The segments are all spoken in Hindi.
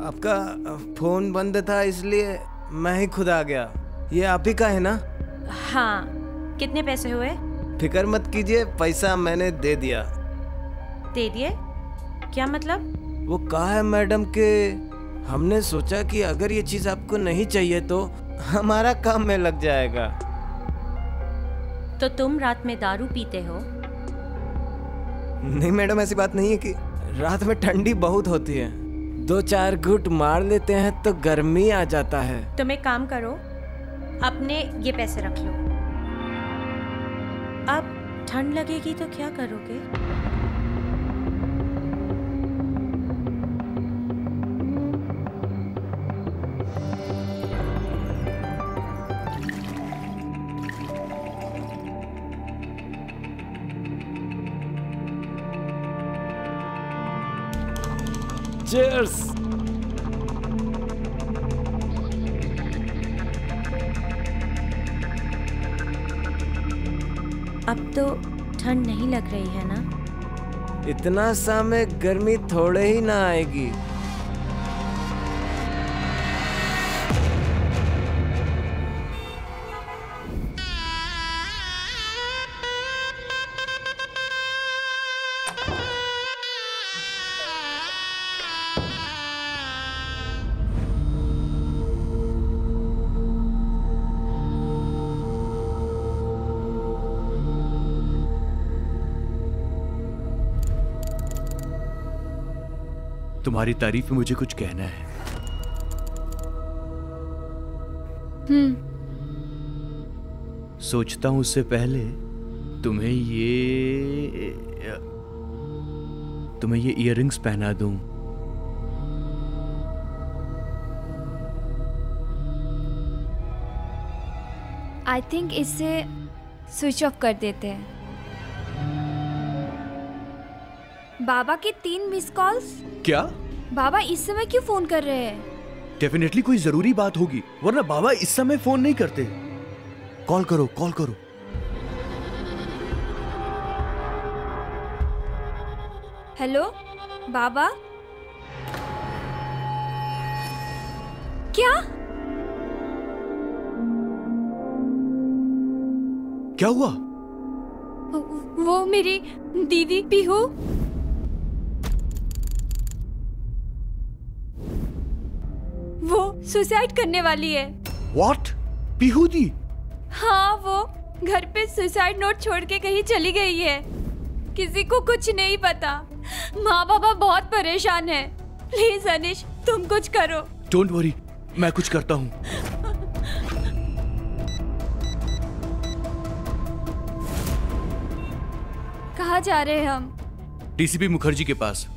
आपका फोन बंद था इसलिए मैं ही खुद आ गया। ये आप ही का है ना? हाँ। कितने पैसे हुए? फिक्र मत कीजिए, पैसा मैंने दे दिया। दे दिए? क्या मतलब? वो कहा है मैडम के हमने सोचा कि अगर ये चीज आपको नहीं चाहिए तो हमारा काम में लग जाएगा। तो तुम रात में दारू पीते हो? नहीं मैडम, ऐसी बात नहीं है कि रात में ठंडी बहुत होती है, 2-4 घूंट मार लेते हैं तो गर्मी आ जाता है। तुम एक काम करो, अपने ये पैसे रख लो। अब ठंड लगेगी तो क्या करोगे? Cheers! अब तो ठंड नहीं लग रही है ना? इतना सा में गर्मी थोड़े ही ना आएगी। तुम्हारी तारीफ में मुझे कुछ कहना है। सोचता हूं उससे पहले तुम्हें ये इयररिंग्स पहना दूं। आई थिंक इससे स्विच ऑफ कर देते हैं। बाबा के 3 मिस कॉल्स। क्या? बाबा इस समय क्यों फोन कर रहे हैं? डेफिनेटली कोई जरूरी बात होगी, वरना बाबा इस समय फोन नहीं करते। कॉल करो, कॉल करो। हेलो बाबा। क्या? क्या हुआ? वो मेरी दीदी पीहू। वो सुसाइड करने वाली है। What? पीहू दी? हाँ, वो घर पे सुसाइड नोट छोड़ के कहीं चली गई है। किसी को कुछ नहीं पता। माँ बाबा बहुत परेशान है। प्लीज अनिश, तुम कुछ करो। डोंट वरी, मैं कुछ करता हूँ। कहाँ जा रहे हैं हम? डीसीपी मुखर्जी के पास।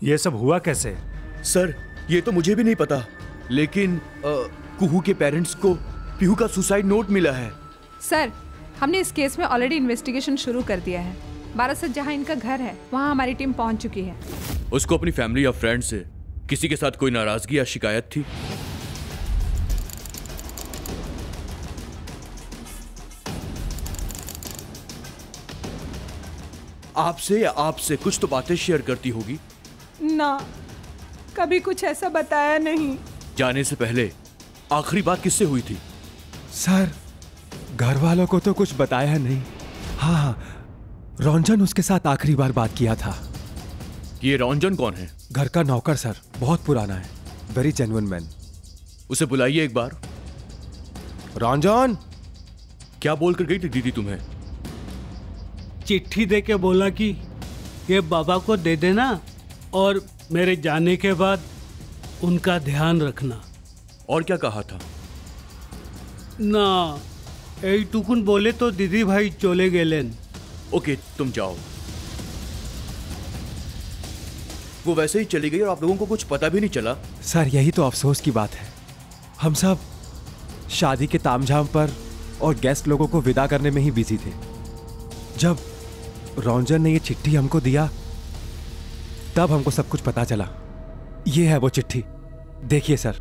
ये सब हुआ कैसे? सर, ये तो मुझे भी नहीं पता, लेकिन कुहू के पेरेंट्स को पीहू का सुसाइड नोट मिला है। सर, हमने इस केस में ऑलरेडी इन्वेस्टिगेशन शुरू कर दिया है। बारासत जहां इनका घर है वहां हमारी टीम पहुंच चुकी है। उसको अपनी फैमिली या फ्रेंड से किसी के साथ कोई नाराजगी या शिकायत थी? आपसे या आपसे कुछ तो बातें शेयर करती होगी ना, कभी कुछ ऐसा बताया नहीं। जाने से पहले आखिरी बात किससे हुई थी? सर, घर वालों को तो कुछ बताया नहीं। हाँ, रंजन उसके साथ आखिरी बार बात किया था। ये रंजन कौन है? घर का नौकर सर, बहुत पुराना है, वेरी जेन्युइन मैन। उसे बुलाइए एक बार। रंजन। क्या बोलकर गई थी दीदी तुम्हें? चिट्ठी देके बोला कि ये बाबा को दे देना और मेरे जाने के बाद उनका ध्यान रखना। और क्या कहा था? ना यही टुकुन बोले तो दीदी भाई चले गेलेन। ओके, तुम जाओ। वो वैसे ही चली गई और आप लोगों को कुछ पता भी नहीं चला। सर, यही तो अफसोस की बात है। हम सब शादी के तामझाम पर और गेस्ट लोगों को विदा करने में ही बिजी थे। जब रंजन ने ये चिट्ठी हमको दिया तब हमको सब कुछ पता चला। ये है वो चिट्ठी, देखिए सर।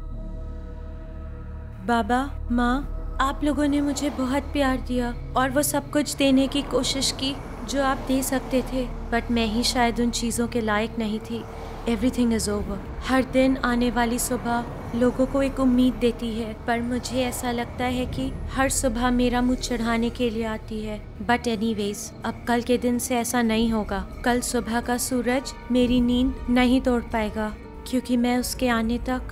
बाबा, माँ, आप लोगों ने मुझे बहुत प्यार दिया और वो सब कुछ देने की कोशिश की जो आप दे सकते थे, बट मैं ही शायद उन चीज़ों के लायक नहीं थी। Everything is over. हर दिन आने वाली सुबह लोगों को एक उम्मीद देती है, पर मुझे ऐसा लगता है कि हर सुबह मेरा मुँह चढ़ाने के लिए आती है। बट एनीवेज, अब कल के दिन से ऐसा नहीं होगा। कल सुबह का सूरज मेरी नींद नहीं तोड़ पाएगा, क्योंकि मैं उसके आने तक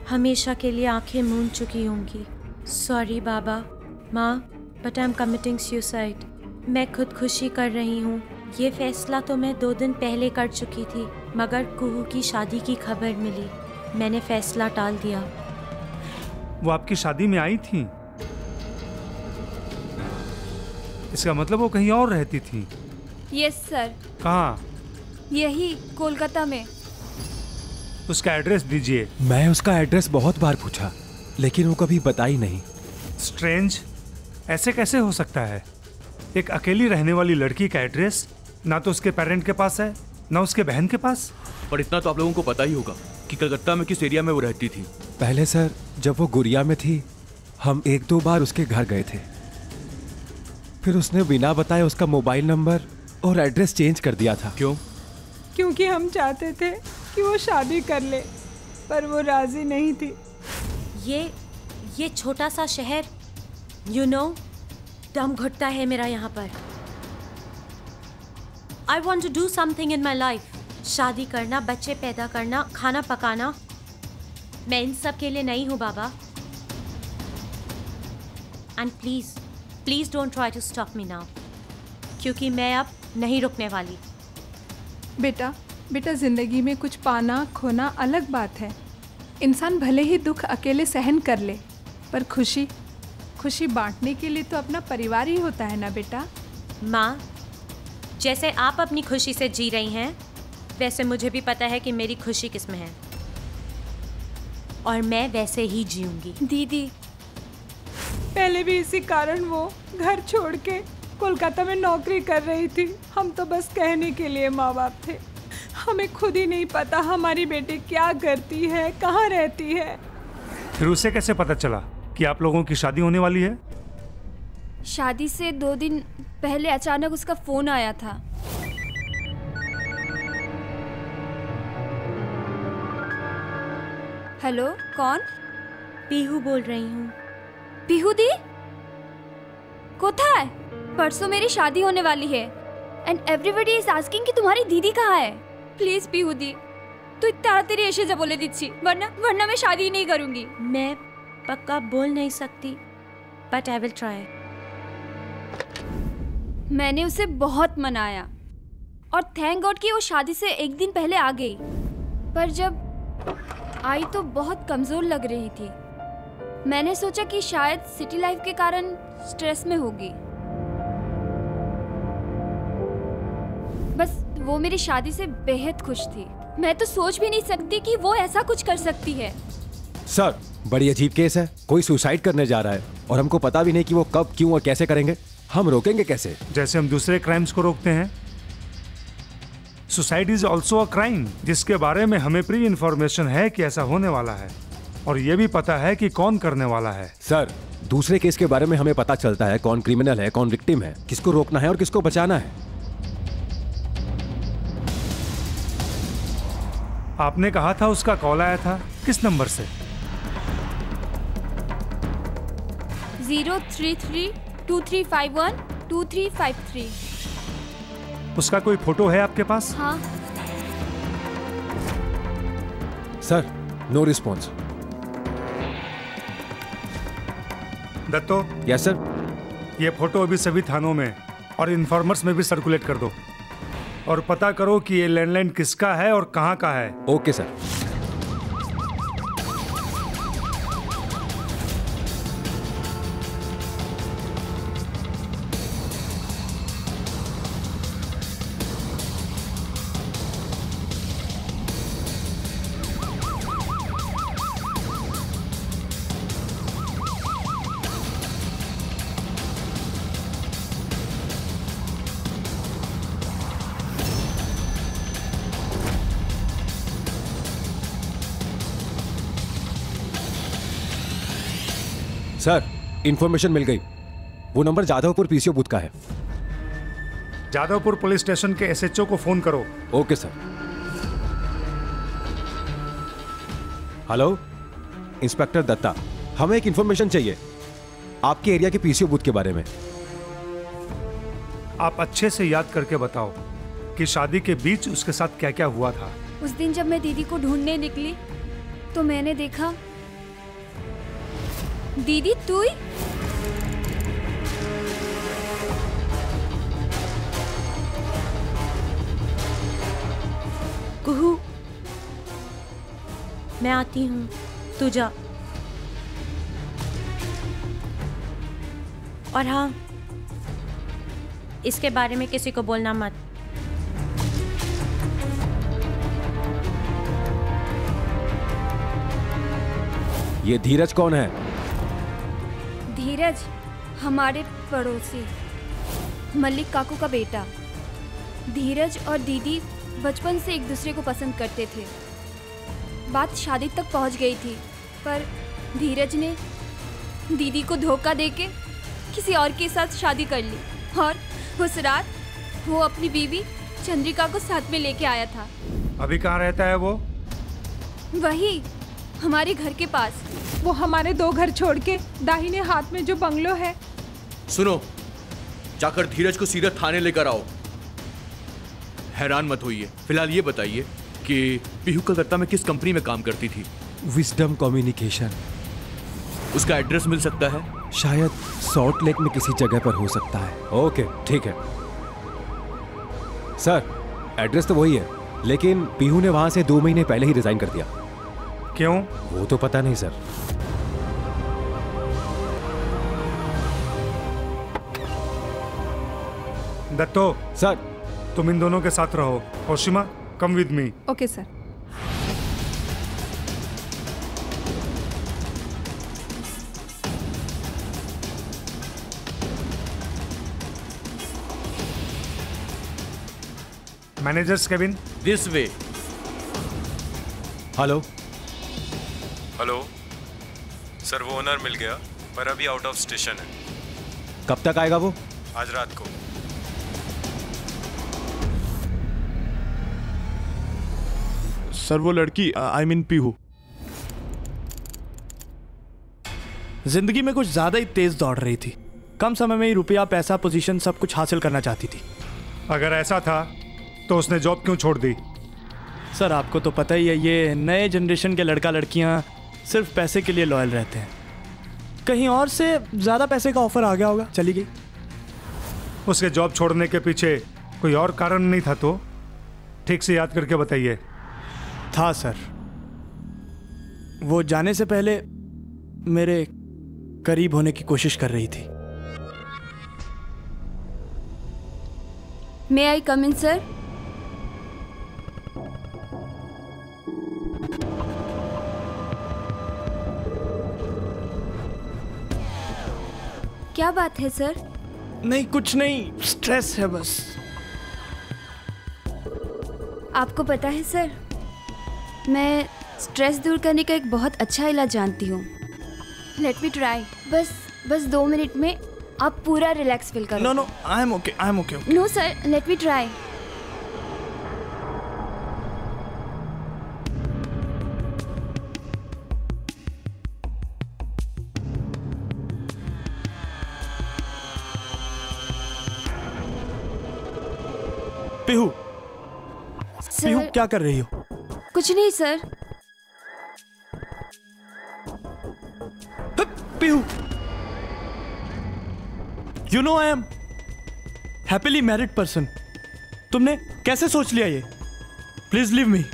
हमेशा के लिए आंखें मूंद चुकी होंगी। सॉरी बाबा, माँ, but I am committing suicide. मैं खुदकुशी कर रही हूँ। ये फैसला तो मैं 2 दिन पहले कर चुकी थी, मगर कुहू की शादी की खबर मिली। मैंने फैसला टाल दिया। वो आपकी शादी में आई थी? इसका मतलब वो कहीं और रहती थी? Yes sir. कहाँ? यही कोलकाता में। उसका एड्रेस दीजिए। मैं उसका एड्रेस बहुत बार पूछा, लेकिन वो कभी बताई नहीं। स्ट्रेंज, ऐसे कैसे हो सकता है? एक अकेली रहने वाली लड़की का एड्रेस ना तो उसके पेरेंट के पास है, ना उसके बहन के पास। पर इतना तो आप लोगों को पता ही होगा कि कलकत्ता में किस एरिया में वो रहती थी। पहले सर, जब वो गुड़िया में थी, हम 1-2 बार उसके घर गए थे। फिर उसने बिना बताए उसका मोबाइल नंबर और एड्रेस चेंज कर दिया था। क्यों? क्योंकि हम चाहते थे कि वो शादी कर ले, पर वो राजी नहीं थी। ये छोटा सा शहर, यू नो, दम घुटता है मेरा यहाँ पर। I want to do something in my life. शादी करना, बच्चे पैदा करना, खाना पकाना, मैं इन सब के लिए नहीं हूँ बाबा। And please please don't try to stop me now, क्योंकि मैं अब नहीं रुकने वाली। बेटा, जिंदगी में कुछ पाना खोना अलग बात है। इंसान भले ही दुख अकेले सहन कर ले, पर खुशी बांटने के लिए तो अपना परिवार ही होता है ना बेटा। माँ, जैसे आप अपनी खुशी से जी रही हैं, वैसे मुझे भी पता है कि मेरी खुशी किस में है, और मैं वैसे ही जीऊंगी। दीदी, पहले भी इसी कारण वो घर छोड़ के कोलकाता में नौकरी कर रही थी। हम तो बस कहने के लिए माँ बाप थे। हमें खुद ही नहीं पता हमारी बेटी क्या करती है, कहाँ रहती है। फिर उसे कैसे पता चला कि आप लोगों की शादी होने वाली है? शादी से 2 दिन पहले अचानक उसका फोन आया था। हेलो, कौन? पीहू बोल रही हूँ। पीहू दी कोথায়? परसों मेरी शादी होने वाली है एंड एवरीबॉडी इज आस्किंग कि तुम्हारी दीदी कहाँ है। प्लीज पीहू दी, तू ताड़ाताड़ी एसे जा बोले दिच्छी, वरना मैं शादी ही नहीं करूंगी। मैं पक्का बोल नहीं सकती, बट आई विल ट्राई। मैंने उसे बहुत मनाया और थैंक गॉड कि वो शादी से 1 दिन पहले आ गई, पर जब आई तो बहुत कमजोर लग रही थी। मैंने सोचा कि शायद सिटी लाइफ के कारण स्ट्रेस में होगी। बस वो मेरी शादी से बेहद खुश थी। मैं तो सोच भी नहीं सकती कि वो ऐसा कुछ कर सकती है। सर, बड़ी अजीब केस है। कोई सुसाइड करने जा रहा है और हमको पता भी नहीं कि वो कब, क्यों और कैसे करेंगे। हम रोकेंगे कैसे? जैसे हम दूसरे क्राइम्स को रोकते हैं, suicide is also a crime, जिसके बारे में हमें प्री इंफॉर्मेशन है कि ऐसा होने वाला है, और ये भी पता है कि कौन करने वाला है। सर, दूसरे केस के बारे में हमें पता चलता है कौन क्रिमिनल है, कौन विक्टिम है, किसको रोकना है और किसको बचाना है। आपने कहा था उसका कॉल आया था, किस नंबर से? 03323512353। उसका कोई फोटो है आपके पास? हाँ। Sir, no response. Datto. Yes sir. ये फोटो अभी सभी थानों में और इन्फॉर्मर्स में भी सर्कुलेट कर दो, और पता करो कि ये लैंडलाइन किसका है और कहाँ का है। Okay sir. सर, इंफॉर्मेशन मिल गई। वो नंबर जाधवपुर पीसीओ बूथ का है। जादवपुर पुलिस स्टेशन के SHO को फोन करो। Okay sir. Hello, inspector Datta, हमें एक इंफॉर्मेशन चाहिए आपके एरिया के PCO बूथ के बारे में। आप अच्छे से याद करके बताओ कि शादी के बीच उसके साथ क्या क्या हुआ था। उस दिन जब मैं दीदी को ढूंढने निकली तो मैंने देखा दीदी तू ही। कुहू, मैं आती हूँ, तू जा। और हाँ, इसके बारे में किसी को बोलना मत। ये धीरज कौन है? धीरज हमारे पड़ोसी मल्लिक काकू का बेटा। धीरज और दीदी बचपन से एक दूसरे को पसंद करते थे। बात शादी तक पहुंच गई थी, पर धीरज ने दीदी को धोखा देके किसी और के साथ शादी कर ली और उस रात वो अपनी बीवी चंद्रिका को साथ में लेके आया था। अभी कहाँ रहता है वो? वही हमारे घर के पास। वो हमारे 2 घर छोड़ के दाहिने हाथ में जो बंगलो है। सुनो, जाकर धीरज को सीधा थाने लेकर आओ। हैरान मत होइए, फिलहाल ये बताइए कि पीहू कलकत्ता में किस कंपनी में काम करती थी? Wisdom communication. उसका एड्रेस मिल सकता है? शायद सॉल्ट लेक में किसी जगह पर हो सकता है। ओके, ठीक है सर, एड्रेस तो वही है, लेकिन पीहू ने वहां से 2 महीने पहले ही रिजाइन कर दिया। क्यों? वो तो पता नहीं सर। दत्तो सर, तुम इन दोनों के साथ रहो। Oshima, come with me. Okay sir. Manager's cabin. This way. Hello. Hello sir, वो ओनर मिल गया पर अभी आउट ऑफ स्टेशन है। कब तक आएगा वो? आज रात को। सर वो लड़की आई मीन पीहू जिंदगी में कुछ ज्यादा ही तेज दौड़ रही थी। कम समय में ही रुपया, पैसा, पोजीशन सब कुछ हासिल करना चाहती थी। अगर ऐसा था तो उसने जॉब क्यों छोड़ दी? सर आपको तो पता ही है, ये नए जनरेशन के लड़का लड़कियां सिर्फ पैसे के लिए लॉयल रहते हैं। कहीं और से ज्यादा पैसे का ऑफर आ गया होगा, चली गई। उसके जॉब छोड़ने के पीछे कोई और कारण नहीं था तो? ठीक से याद करके बताइए। था सर, वो जाने से पहले मेरे करीब होने की कोशिश कर रही थी। मे आई कम इन सर? क्या बात है सर? नहीं कुछ नहीं, स्ट्रेस है बस। आपको पता है सर, मैं स्ट्रेस दूर करने का एक बहुत अच्छा इलाज जानती हूँ। Let me try. बस 2 मिनट में आप पूरा रिलैक्स फील करो। No I am okay, no sir, let me try. Pihu, Pihu sir क्या कर रही हो? कुछ नहीं sir. Pihu, you know I am happily married person. तुमने कैसे सोच लिया ये? Please leave me.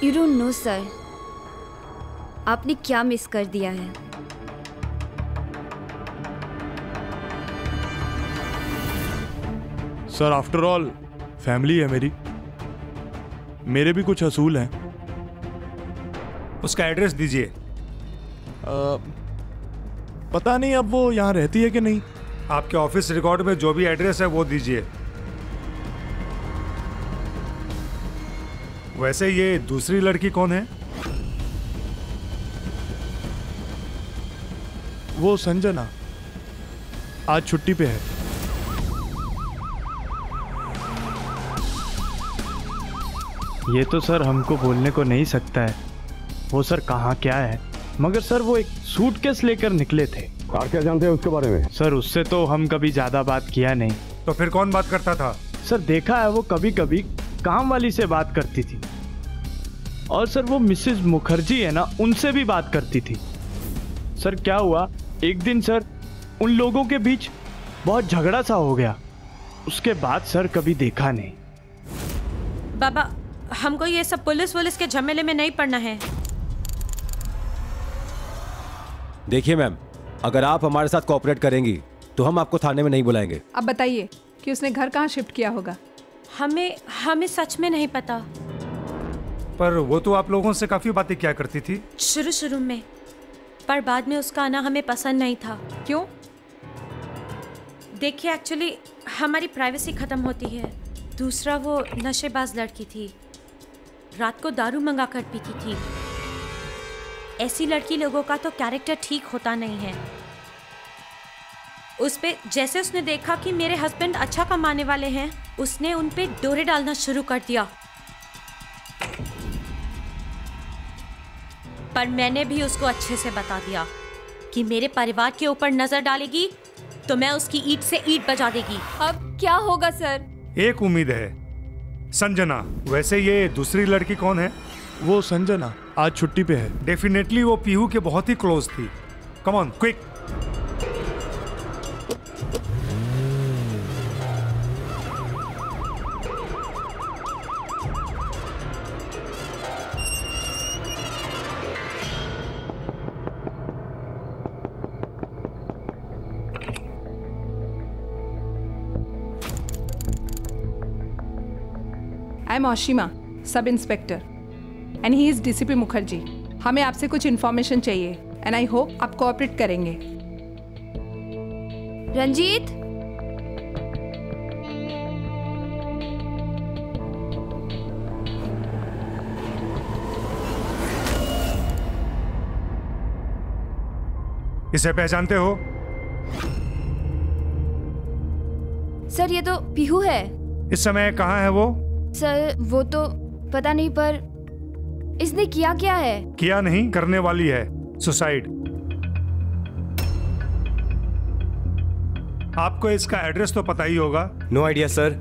You don't know sir, आपने क्या मिस कर दिया है। सर आफ्टर ऑल फैमिली है मेरी, मेरे भी कुछ असूल हैं। उसका एड्रेस दीजिए। पता नहीं अब वो यहाँ रहती है कि नहीं। आपके ऑफिस रिकॉर्ड में जो भी एड्रेस है वो दीजिए। वैसे ये दूसरी लड़की कौन है? वो संजना आज छुट्टी पे है। ये तो सर हमको बोलने को नहीं सकता है वो सर कहाँ क्या है, मगर सर वो एक सूटकेस लेकर निकले थे। और क्या जानते हैं उसके बारे में? सर उससे तो हम कभी ज्यादा बात किया नहीं। तो फिर कौन बात करता था? सर देखा है वो कभी कभी काम वाली से बात करती थी, और सर वो मिसेस मुखर्जी है ना, उनसे भी बात करती थी। सर क्या हुआ, एक दिन सर उन लोगों के बीच बहुत झगड़ा सा हो गया, उसके बाद सर कभी देखा नहीं। बाबा हमको ये सब पुलिस के झमेले में नहीं पड़ना है। देखिए मैम, अगर आप हमारे साथ कोऑपरेट करेंगी तो हम आपको थाने में नहीं बुलाएंगे। अब बताइए कि उसने घर कहाँ शिफ्ट किया होगा? हमें सच में नहीं पता। पर वो तो आप लोगों से काफी बातें किया करती थी। शुरू में, पर बाद में उसका आना हमें पसंद नहीं था। क्यों? देखिए एक्चुअली हमारी प्राइवेसी खत्म होती है। दूसरा वो नशेबाज लड़की थी, रात को दारू मंगा कर पीती थी। ऐसी लड़की लोगों का तो कैरेक्टर ठीक होता नहीं है। उस पे जैसे उसने देखा कि मेरे हस्बैंड अच्छा कमाने वाले हैं, उसने उन पे डोरे डालना शुरू कर दिया। पर मैंने भी उसको अच्छे से बता दिया कि मेरे परिवार के ऊपर नजर डालेगी तो मैं उसकी ईंट से ईंट बजा देगी। अब क्या होगा सर? एक उम्मीद है, संजना। वैसे ये दूसरी लड़की कौन है? वो संजना आज छुट्टी पे है। डेफिनेटली वो पीहू के बहुत ही क्लोज थी। Come on quick. I am Oshima, sub inspector, and he is DCP Mukherjee. हमें आपसे कुछ इन्फॉर्मेशन चाहिए एंड आई होप आप कोऑपरेट करेंगे। रंजीत, इसे पहचानते हो? सर ये तो पीहू है। इस समय कहाँ है वो? सर वो तो पता नहीं, पर इसने किया क्या है? किया नहीं, करने वाली है सुसाइड। आपको इसका एड्रेस तो पता ही होगा। No idea sir.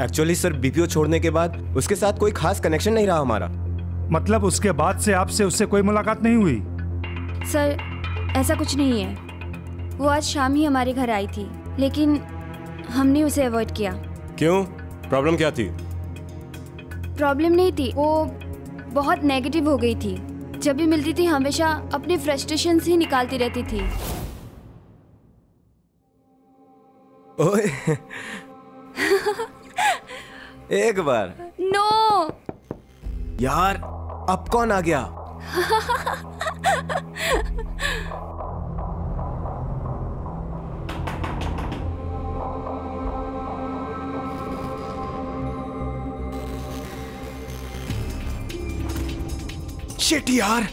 Actually sir BPO छोड़ने के बाद उसके साथ कोई खास कनेक्शन नहीं रहा हमारा। मतलब उसके बाद से आपसे उससे कोई मुलाकात नहीं हुई? सर ऐसा कुछ नहीं है। वो आज शाम ही हमारे घर आई थी, लेकिन हमने उसे अवॉइड किया। क्यों? प्रॉब्लम क्या थी? प्रॉब्लम नहीं थी, वो बहुत नेगेटिव हो गई थी। जब भी मिलती थी हमेशा अपने फ्रस्ट्रेशंस ही निकालती रहती थी। ओए एक बार। नो यार, अब कौन आ गया? शिट यार,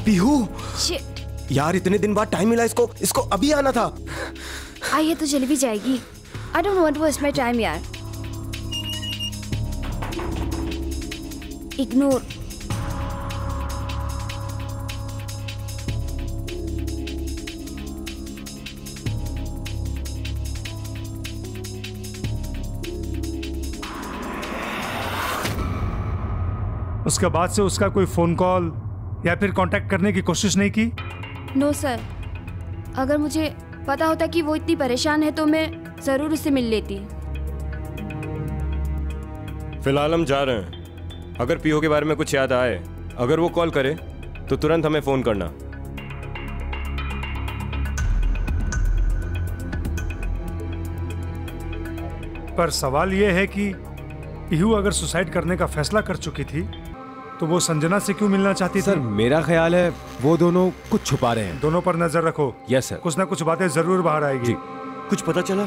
पीहू। शिट यार, इतने दिन बाद टाइम मिला इसको अभी आना था। आइए तो चली भी जाएगी। I don't want to waste my time यार। इग्नोर। उसके बाद से उसका कोई फोन कॉल या फिर कांटेक्ट करने की कोशिश नहीं की? नो सर, अगर मुझे पता होता कि वो इतनी परेशान है तो मैं जरूर उससे मिल लेती। फिलहाल हम जा रहे हैं। अगर पीहू के बारे में कुछ याद आए, अगर वो कॉल करे तो तुरंत हमें फोन करना। पर सवाल यह है कि पीहू अगर सुसाइड करने का फैसला कर चुकी थी तो वो संजना से क्यों मिलना चाहती थी? सर मेरा ख्याल है वो दोनों कुछ छुपा रहे हैं। दोनों पर नजर रखो। Yes sir. कुछ ना कुछ बातें जरूर बाहर आएगी। कुछ पता चला?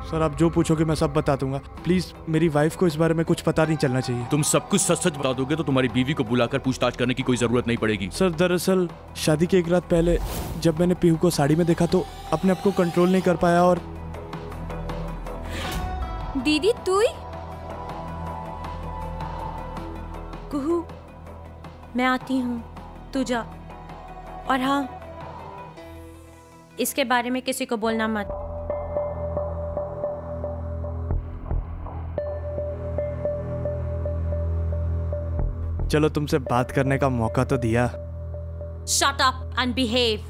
सर आप जो पूछोगे मैं सब बता दूंगा। प्लीज मेरी वाइफ को इस बारे में कुछ पता नहीं चलना चाहिए। तुम सब कुछ सच सच बता दोगे तो तुम्हारी बीवी को बुलाकर पूछताछ करने की कोई जरूरत नहीं पड़ेगी। सर दरअसल शादी के एक रात पहले जब मैंने पीहू को साड़ी में देखा तो अपने आप को कंट्रोल नहीं कर पाया और दीदी तू ही? कुहू, मैं आती हूँ, तू जा। और हाँ, इसके बारे में किसी को बोलना मत। चलो तुमसे बात करने का मौका तो दिया। Shut up and behave.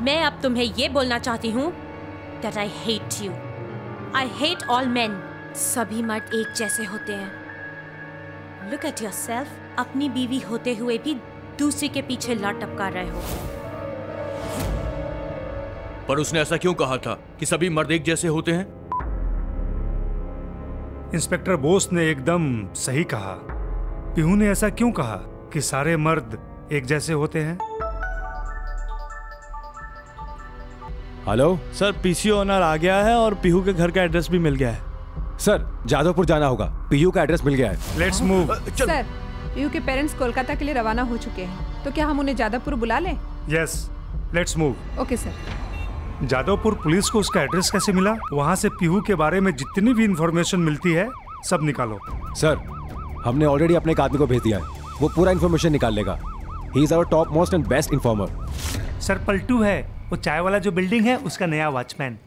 मैं अब तुम्हें ये बोलना चाहती हूँ that I hate you. I hate all men. सभी मर्द एक जैसे होते हैं। Look at yourself. अपनी बीवी होते हुए भी दूसरी के पीछे लात टपका रहे हो। पर उसने ऐसा क्यों कहा था कि सभी मर्द एक जैसे होते हैं? इंस्पेक्टर बोस ने एकदम सही कहा। पीहू ने ऐसा क्यों कहा कि सारे मर्द एक जैसे होते हैं? हेलो सर, पीसीओ ओनर आ गया है और पीहू के घर का एड्रेस भी मिल गया है। सर, जादवपुर जाना होगा, पीयू का एड्रेस मिल गया है। Let's move. सर, पीयू के पेरेंट्स कोलकाता के लिए रवाना हो चुके हैं, तो क्या हम उन्हें जादवपुर बुला लें? Yes, let's move. Okay sir. Jadavpur police को उसका एड्रेस कैसे मिला? वहाँ से पीहू के बारे में जितनी भी इंफॉर्मेशन मिलती है सब निकालो। सर, हमने ऑलरेडी अपने एक आदमी को भेज दिया है, वो पूरा इन्फॉर्मेशन निकाल लेगा। He is our top most and best informer. Sir Paltu है, वो चाय वाला जो बिल्डिंग है उसका नया वॉचमैन।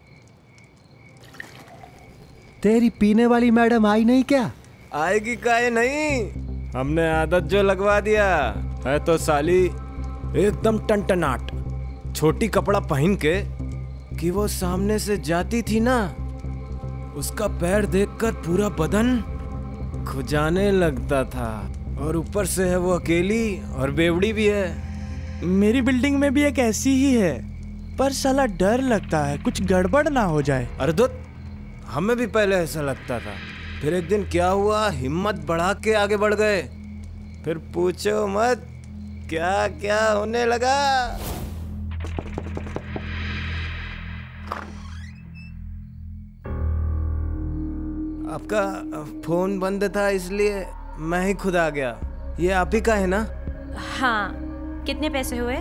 तेरी पीने वाली मैडम आई नहीं क्या? आएगी काहे नहीं, हमने आदत जो लगवा दिया है तो साली एकदम टनटनाट, छोटी कपड़ा पहन के कि वो सामने से जाती थी ना, उसका पैर देखकर पूरा बदन खुजाने लगता था। और ऊपर से है वो अकेली और बेवड़ी भी है। मेरी बिल्डिंग में भी एक ऐसी ही है, पर साला डर लगता है कुछ गड़बड़ ना हो जाए। अरे दुत, हमें भी पहले ऐसा लगता था, फिर एक दिन क्या हुआ, हिम्मत बढ़ा के आगे बढ़ गए, फिर पूछो मत क्या क्या होने लगा। आपका फोन बंद था इसलिए मैं ही खुद आ गया। ये आप ही का है ना? हाँ, कितने पैसे हुए?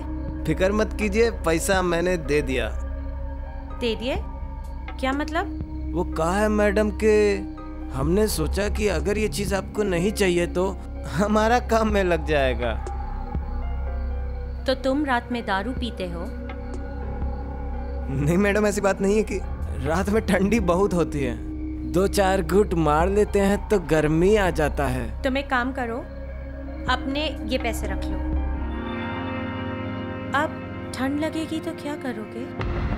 फिक्र मत कीजिए, पैसा मैंने दे दिया। दे दिए? क्या मतलब? वो कहा है मैडम के हमने सोचा कि अगर ये चीज आपको नहीं चाहिए तो हमारा काम में लग जाएगा। तो तुम रात में दारू पीते हो? नहीं मैडम, ऐसी बात नहीं है कि रात में ठंडी बहुत होती है, 2-4 घूंट मार लेते हैं तो गर्मी आ जाता है। तुम एक काम करो, अपने ये पैसे रख लो। अब ठंड लगेगी तो क्या करोगे?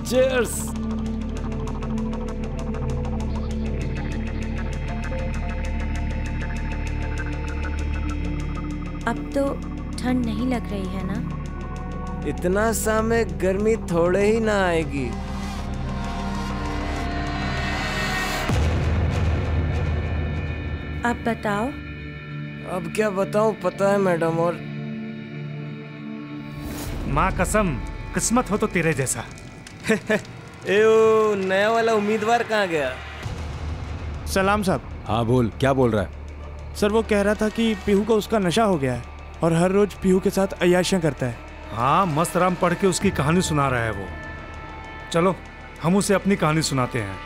Cheers! अब तो ठंड नहीं लग रही है ना? इतना सा में गर्मी थोड़े ही ना आएगी। अब बताओ। अब क्या बताऊं, पता है मैडम। और माँ कसम, किस्मत हो तो तेरे जैसा। एओ, नया वाला उम्मीदवार कहाँ गया? सलाम साहब। हाँ बोल, क्या बोल रहा है? सर वो कह रहा था कि पीहू को उसका नशा हो गया है और हर रोज पीहू के साथ अय्याशियां करता है। हाँ, मस्त राम पढ़ के उसकी कहानी सुना रहा है वो। चलो हम उसे अपनी कहानी सुनाते हैं।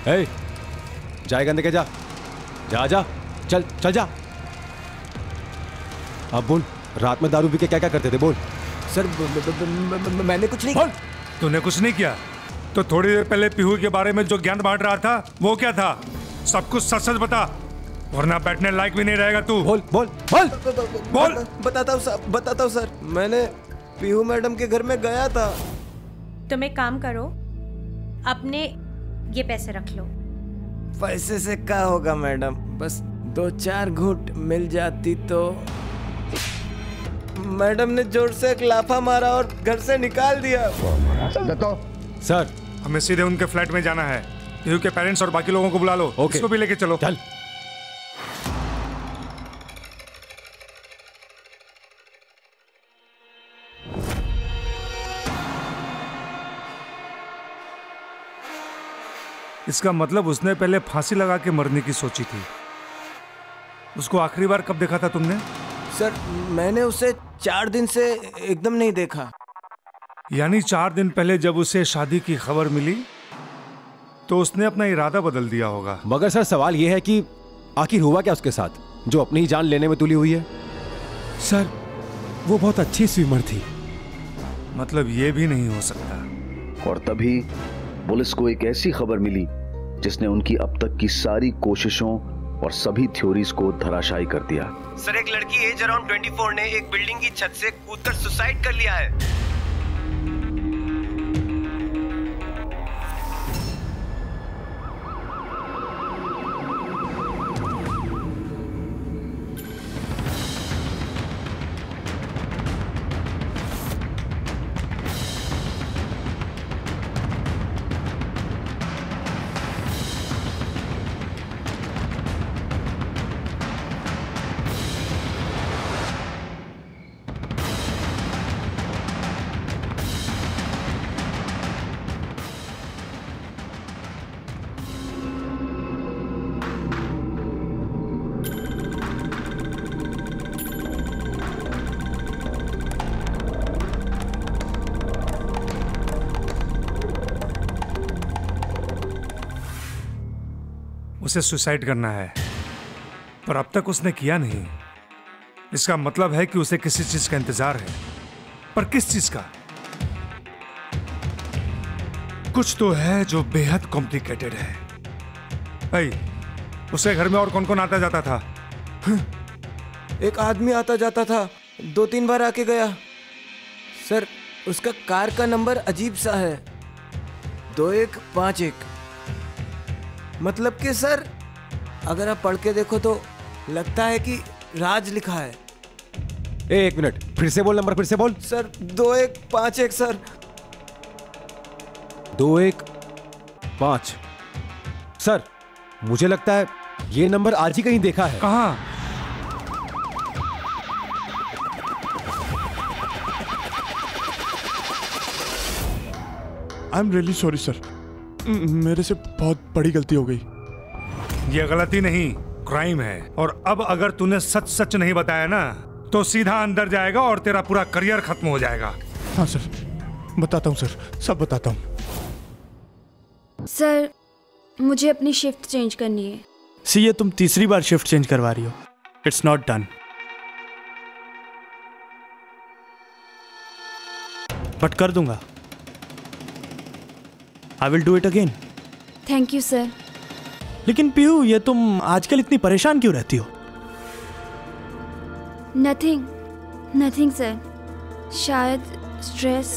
ए, जाएगा अंदर के, जा जा जा, चल चल जा। अब बोल, रात में दारू पी के क्या क्या करते थे? बोल। सर मैंने कुछ नहीं। बोल, तूने कुछ नहीं किया तो थोड़ी देर पहले पीहू के बारे में जो ज्ञान बांट रहा था वो क्या था? सब कुछ सच सच बता, वरना बैठने लायक भी नहीं रहेगा तू। बोल बोल बोल बोल। बताता हूँ सर, मैंने पीहू मैडम के घर में गया था। तुम एक काम करो, अपने ये पैसे रख लो। पैसे से क्या होगा मैडम, बस 2-4 घूंट मिल जाती तो। मैडम ने जोर से एक लाफा मारा और घर से निकाल दिया। सर, हमें सीधे उनके फ्लैट में जाना है। पीहू के पेरेंट्स और बाकी लोगों को बुला लो। ओके। इसको भी लेके चलो। चल। इसका मतलब उसने पहले फांसी लगा के मरने की सोची थी। उसको आखिरी बार कब देखा था तुमने? सर, मैंने उसे 4 दिन से एकदम नहीं देखा। यानी 4 दिन पहले जब उसे शादी की खबर मिली तो उसने अपना इरादा बदल दिया होगा। मगर सर, सवाल यह है कि आखिर हुआ क्या उसके साथ जो अपनी ही जान लेने में तुली हुई है? सर, वो बहुत अच्छी स्विमर थी। मतलब ये भी नहीं हो सकता। और तभी पुलिस को एक ऐसी खबर मिली जिसने उनकी अब तक की सारी कोशिशों और सभी थ्योरीज को धराशायी कर दिया। सर, एक लड़की एज अराउंड 24 ने एक बिल्डिंग की छत से कूदकर सुसाइड कर लिया है। उसे सुसाइड करना है, पर अब तक उसने किया नहीं। इसका मतलब है कि उसे किसी चीज का इंतजार है, पर किस चीज का? कुछ तो है जो बेहद कॉम्प्लिकेटेड है। भाई, उसके घर में और कौन कौन आता जाता था? एक आदमी आता जाता था, 2-3 बार आके गया। सर, उसका कार का नंबर अजीब सा है, 2151। मतलब कि सर, अगर आप पढ़ के देखो तो लगता है कि राज लिखा है। एक मिनट, फिर से बोल नंबर, फिर से बोल। Sir, 2151 sir. 2151। सर, मुझे लगता है ये नंबर आज ही कहीं देखा है। कहाँ? I am really sorry sir, मेरे से बहुत बड़ी गलती हो गई। ये गलती नहीं, क्राइम है। और अब अगर तूने सच सच नहीं बताया ना तो सीधा अंदर जाएगा और तेरा पूरा करियर खत्म हो जाएगा। हाँ सर, बताता हूँ सर, सब बताता हूँ। सर, मुझे अपनी शिफ्ट चेंज करनी है। सी, ये तुम तीसरी बार शिफ्ट चेंज करवा रही हो। It's not done. बट कर दूंगा। I will do it again. Thank you sir. लेकिन पीहू, ये तुम आजकल इतनी परेशान क्यों रहती हो? नथिंग सर, शायद स्ट्रेस।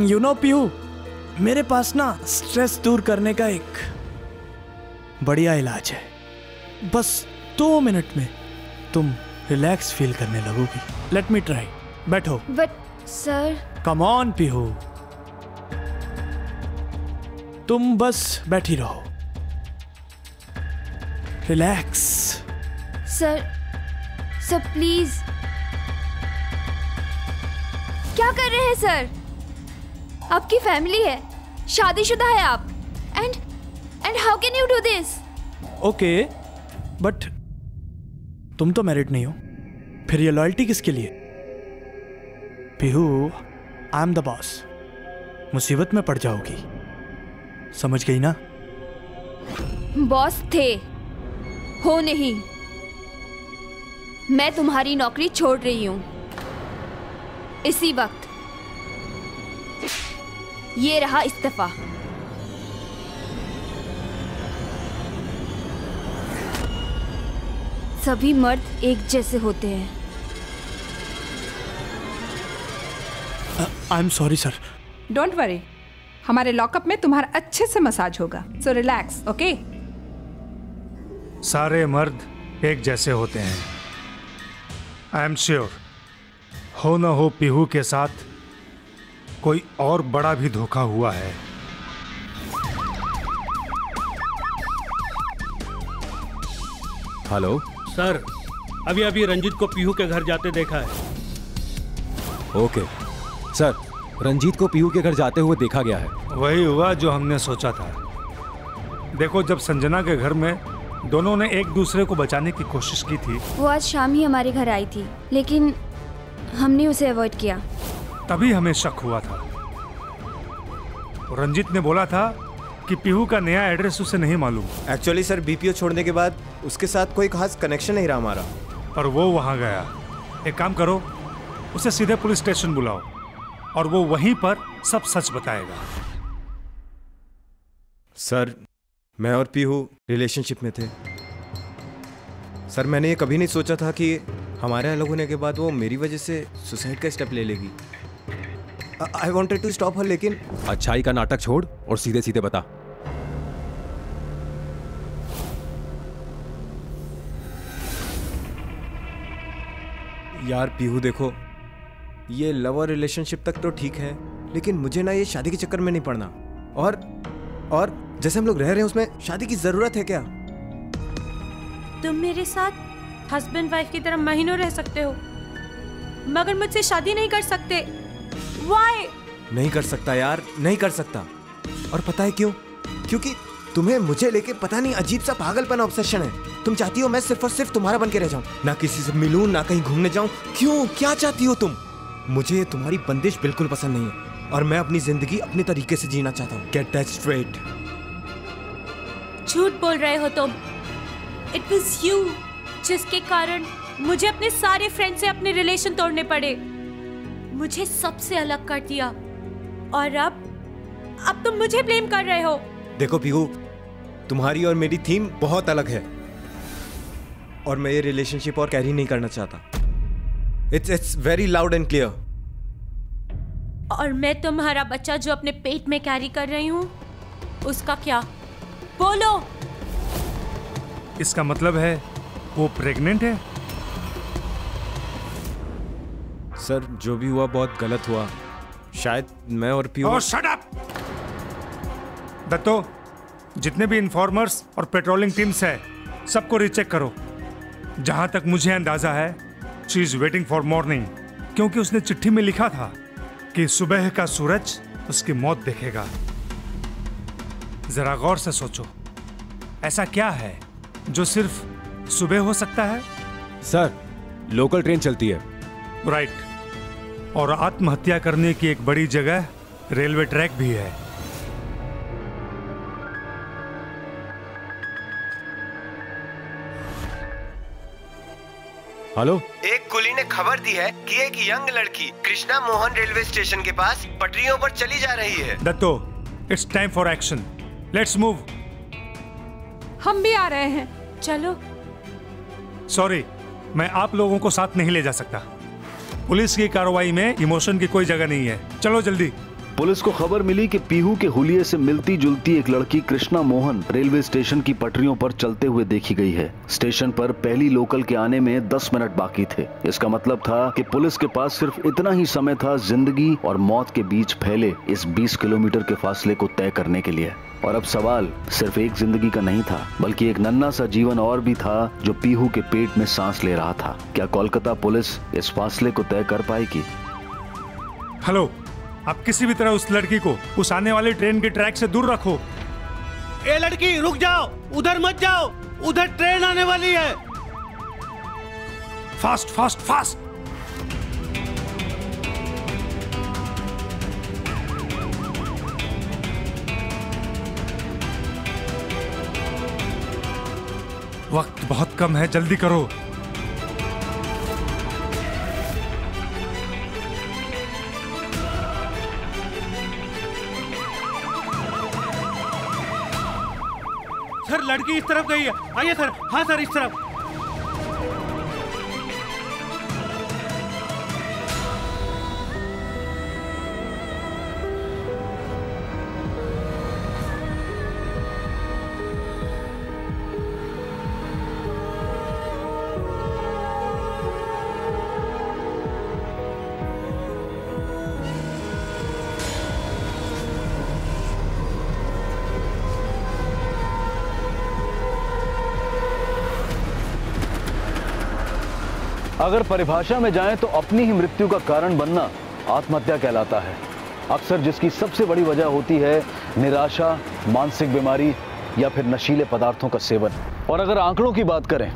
यू नो पीहू, मेरे पास ना स्ट्रेस दूर करने का एक बढ़िया इलाज है। बस 2 मिनट में तुम रिलैक्स फील करने लगोगी। Let me try. बैठो। But sir. Come on Pihu, तुम बस बैठी रहो। रिलैक्स। Sir please. क्या कर रहे हैं सर? आपकी फैमिली है, शादीशुदा है आप। And how can you do this? Okay, but तुम तो मैरिड नहीं हो, फिर ये लॉयल्टी किसके लिए? Pihu, I am the boss. मुसीबत में पड़ जाओगी, समझ गई ना? बॉस थे, हो नहीं। मैं तुम्हारी नौकरी छोड़ रही हूं इसी वक्त। ये रहा इस्तीफा। सभी मर्द एक जैसे होते हैं। I am sorry sir. Don't worry, हमारे लॉकअप में तुम्हारा अच्छे से मसाज होगा। So relax, okay? सारे मर्द एक जैसे होते हैं। आई एम श्योर हो न हो पीहू के साथ कोई और बड़ा भी धोखा हुआ है। हेलो सर, अभी अभी रंजीत को पीहू के घर जाते देखा है। ओके सर, रंजीत को पीहू के घर जाते हुए देखा गया है। वही हुआ जो हमने सोचा था। देखो, जब संजना के घर में दोनों ने एक दूसरे को बचाने की कोशिश की थी, वो आज शाम ही हमारे घर आई थी, लेकिन हमने उसे अवॉइड किया। तभी हमें शक हुआ था। रंजीत ने बोला था कि पीहू का नया एड्रेस उसे नहीं मालूम। एक्चुअली सर, बीपीओ छोड़ने के बाद उसके साथ कोई खास कनेक्शन नहीं रहा हमारा। पर वो वहां गया। एक काम करो, उसे सीधे पुलिस स्टेशन बुलाओ और वो वहीं पर सब सच बताएगा। सर, मैं और पीहू रिलेशनशिप में थे। सर, मैंने ये कभी नहीं सोचा था कि हमारे अलग होने के बाद वो मेरी वजह से सुसाइड का स्टेप ले लेगी। I wanted to stop her, लेकिन अच्छाई का नाटक छोड़ और सीधे सीधे बता। यार पीहू, देखो, ये लव और रिलेशनशिप तक तो ठीक है, लेकिन मुझे ना ये शादी के चक्कर में नहीं पड़ना। और जैसे हम लोग रह रहे हैं उसमें शादी की जरूरत है क्या? तुम मेरे साथ हस्बैंड वाइफ की तरह महीनों रह सकते हो, मगर मुझसे शादी नहीं कर सकते। Why? नहीं कर सकता यार, नहीं कर सकता। और पता है क्यों? क्योंकि तुम्हें मुझे लेके पता नहीं अजीब सा पागलपन ऑब्सेशन है। तुम चाहती हो मैं सिर्फ और सिर्फ तुम्हारा बन के रह जाऊं, ना किसी से मिलूं, ना कहीं घूमने जाऊं। क्यों? क्या चाहती हो तुम? मुझे तुम्हारी बंदिश बिल्कुल पसंद नहीं है और मैं अपनी जिंदगी अपने तरीके से जीना चाहता हूँ। Get that straight. झूठ बोल रहे हो तुम। इट वाज यू जिसके कारण मुझे अपने सारे फ्रेंड से अपने रिलेशन तोड़ने पड़े, मुझे सबसे अलग कर दिया, और अब तुम मुझे ब्लेम कर रहे हो। देखो पीहू, तुम्हारी और मेरी थीम बहुत अलग है और मैं ये रिलेशनशिप और कैरी नहीं करना चाहता। It's very loud and clear. और मैं तुम्हारा बच्चा जो अपने पेट में कैरी कर रही हूँ, उसका क्या? बोलो। इसका मतलब है वो प्रेग्नेंट है? सर, जो भी हुआ बहुत गलत हुआ। शायद मैं और पीहू। ओह, शट अप! दत्तो, जितने भी इन्फॉर्मर्स और पेट्रोलिंग टीम्स है, सबको रीचेक करो। जहां तक मुझे अंदाजा है, she is waiting for morning, क्योंकि उसने चिट्ठी में लिखा था कि सुबह का सूरज उसकी मौत देखेगा। जरा गौर से सोचो, ऐसा क्या है जो सिर्फ सुबह हो सकता है? सर, लोकल ट्रेन चलती है। राइट। और आत्महत्या करने की एक बड़ी जगह रेलवे ट्रैक भी है। हेलो, एक कुली ने खबर दी है कि एक यंग लड़की कृष्णा मोहन रेलवे स्टेशन के पास पटरियों पर चली जा रही है। Datto, it's time for action. Let's move. हम भी आ रहे हैं। चलो। सॉरी, मैं आप लोगों को साथ नहीं ले जा सकता। पुलिस की कार्रवाई में इमोशन की कोई जगह नहीं है। चलो जल्दी। पुलिस को खबर मिली कि पीहू के हुलिये से मिलती जुलती एक लड़की कृष्णा मोहन रेलवे स्टेशन की पटरियों पर चलते हुए देखी गई है। स्टेशन पर पहली लोकल के आने में 10 मिनट बाकी थे। इसका मतलब था कि पुलिस के पास सिर्फ इतना ही समय था जिंदगी और मौत के बीच फैले इस 20 किलोमीटर के फासले को तय करने के लिए। और अब सवाल सिर्फ एक जिंदगी का नहीं था, बल्कि एक नन्हा सा जीवन और भी था जो पीहू के पेट में सांस ले रहा था। क्या कोलकाता पुलिस इस फासले को तय कर पाएगी? हेलो, आप किसी भी तरह उस लड़की को उस आने वाली ट्रेन के ट्रैक से दूर रखो। ए लड़की, रुक जाओ, उधर मत जाओ, उधर ट्रेन आने वाली है। Fast fast fast. वक्त बहुत कम है, जल्दी करो। सर, लड़की इस तरफ गई है। आइए सर। हाँ सर, इस तरफ। अगर परिभाषा में जाएं तो अपनी ही मृत्यु का कारण बनना आत्महत्या कहलाता है। अक्सर जिसकी सबसे बड़ी वजह होती है निराशा, मानसिक बीमारी या फिर नशीले पदार्थों का सेवन। और अगर आंकड़ों की बात करें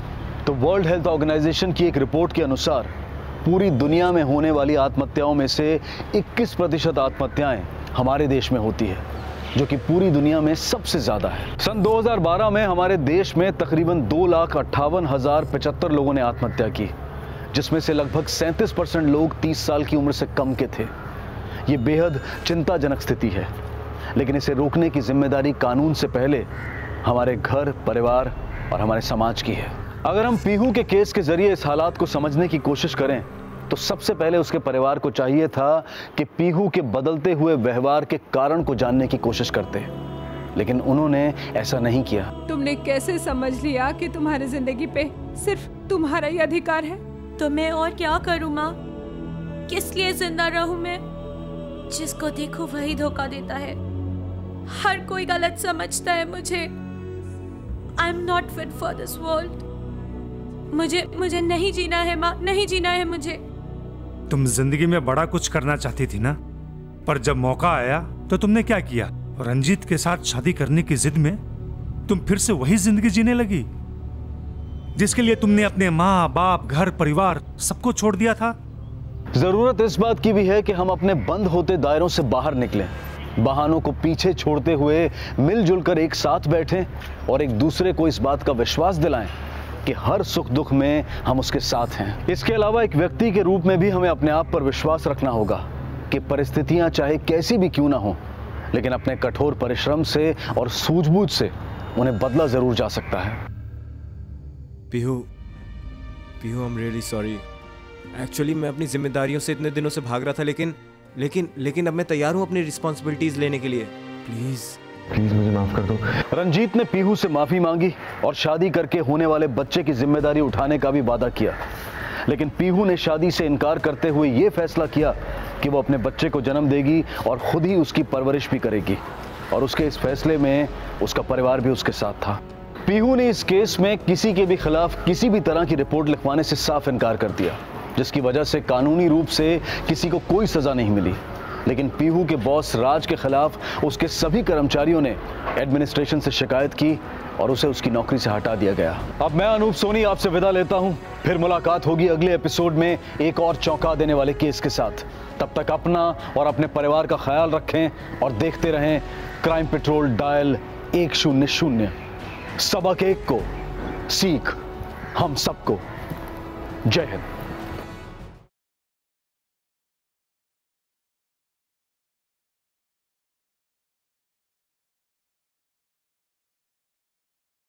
तो वर्ल्ड हेल्थ ऑर्गेनाइजेशन की एक रिपोर्ट के अनुसार पूरी दुनिया में होने वाली आत्महत्याओं में से 21% आत्महत्याएं हमारे देश में होती है, जो कि पूरी दुनिया में सबसे ज्यादा है। सन 2012 में हमारे देश में तकरीबन 2,58,075 लोगों ने आत्महत्या की, जिसमें से लगभग 37% लोग 30 साल की उम्र से कम के थे। ये बेहद चिंताजनक स्थिति है, लेकिन इसे रोकने की जिम्मेदारी कानून से पहले हमारे घर, परिवार और हमारे समाज की है। अगर हम पीहू के केस के जरिए इस हालात को समझने की कोशिश करें तो सबसे पहले उसके परिवार को चाहिए था कि पीहू के बदलते हुए व्यवहार के कारण को जानने की कोशिश करते, लेकिन उन्होंने ऐसा नहीं किया। तुमने कैसे समझ लिया कि तुम्हारी जिंदगी पे सिर्फ तुम्हारा ही अधिकार है? तो मैं और क्या करूं माँ? किस लिए जिंदा रहूं मैं? जिसको देखो वही धोखा देता है। हर कोई गलत समझता है मुझे। I am not fit for this world. मुझे नहीं जीना है माँ, नहीं जीना है मुझे। तुम जिंदगी में बड़ा कुछ करना चाहती थी ना, पर जब मौका आया तो तुमने क्या किया? रंजीत के साथ शादी करने की जिद में तुम फिर से वही जिंदगी जीने लगी जिसके लिए तुमने अपने माँ बाप, घर परिवार सबको छोड़ दिया था। जरूरत इस बात की भी है कि हम अपने बंद होते दायरों से बाहर निकलें, बहानों को पीछे छोड़ते हुए मिलजुल कर एक साथ बैठें और एक दूसरे को इस बात का विश्वास दिलाएं कि हर सुख दुख में हम उसके साथ हैं। इसके अलावा एक व्यक्ति के रूप में भी हमें अपने आप पर विश्वास रखना होगा कि परिस्थितियां चाहे कैसी भी क्यों ना हो, लेकिन अपने कठोर परिश्रम से और सूझबूझ से उन्हें बदला जरूर जा सकता है। Pihu, I am really sorry. Actually मैं अपनी जिम्मेदारियों से इतने दिनों से भाग रहा था, लेकिन अब मैं तैयार हूँ अपनी रिस्पॉन्सिबिलिटीज लेने के लिए। प्लीज मुझे माफ कर दो। रंजीत ने पीहू से माफी मांगी और शादी करके होने वाले बच्चे की जिम्मेदारी उठाने का भी वादा किया, लेकिन पीहू ने शादी से इनकार करते हुए यह फैसला किया कि वो अपने बच्चे को जन्म देगी और खुद ही उसकी परवरिश भी करेगी, और उसके इस फैसले में उसका परिवार भी उसके साथ था। पीहू ने इस केस में किसी के भी खिलाफ किसी भी तरह की रिपोर्ट लिखवाने से साफ इनकार कर दिया, जिसकी वजह से कानूनी रूप से किसी को कोई सजा नहीं मिली। लेकिन पीहू के बॉस राज के खिलाफ उसके सभी कर्मचारियों ने एडमिनिस्ट्रेशन से शिकायत की और उसे उसकी नौकरी से हटा दिया गया। अब मैं अनूप सोनी आपसे विदा लेता हूं, फिर मुलाकात होगी अगले एपिसोड में एक और चौंका देने वाले केस के साथ। तब तक अपना और अपने परिवार का ख्याल रखें और देखते रहें क्राइम पेट्रोल डायल 100। सबक एक को, सीख हम सबको। जय हिंद।